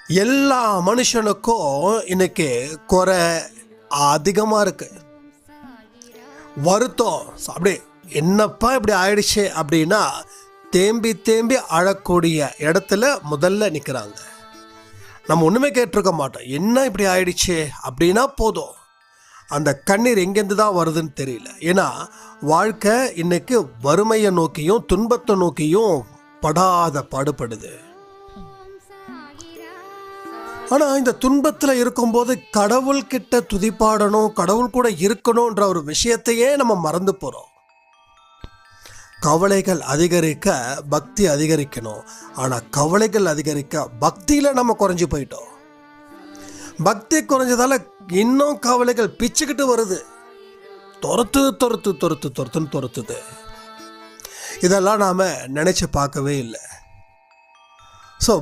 எல்லா மனுஷனுக்கும் இன்னைக்கு குறை அதிகமாக இருக்கு. வருத்தம் அப்படியே என்னப்பா இப்படி ஆயிடுச்சு அப்படின்னா தேம்பி தேம்பி அழக்கூடிய இடத்துல முதல்ல நிற்கிறாங்க. நம்ம ஒன்றுமே கேட்டிருக்க மாட்டோம். என்ன இப்படி ஆயிடுச்சு அப்படின்னா போதும், அந்த கண்ணீர் எங்கேருந்து தான் வருதுன்னு தெரியல. ஏன்னா வாழ்க்கை இன்னைக்கு வறுமையை நோக்கியும் துன்பத்தை நோக்கியும் படாத பாடுபடுது. ஆனால் இந்த துன்பத்தில் இருக்கும்போது கடவுள்கிட்ட துதிப்பாடணும், கடவுள் கூட இருக்கணுன்ற ஒரு விஷயத்தையே நம்ம மறந்து போகிறோம். கவலைகள் அதிகரிக்க பக்தி அதிகரிக்கணும். ஆனால் கவலைகள் அதிகரிக்க பக்தியில் நம்ம குறைஞ்சி போயிட்டோம். பக்தி குறைஞ்சதால இன்னும் கவலைகள் பிச்சுக்கிட்டு வருது. துரத்துது. இதெல்லாம் நாம் நினச்சி பார்க்கவே இல்லை. ஸோ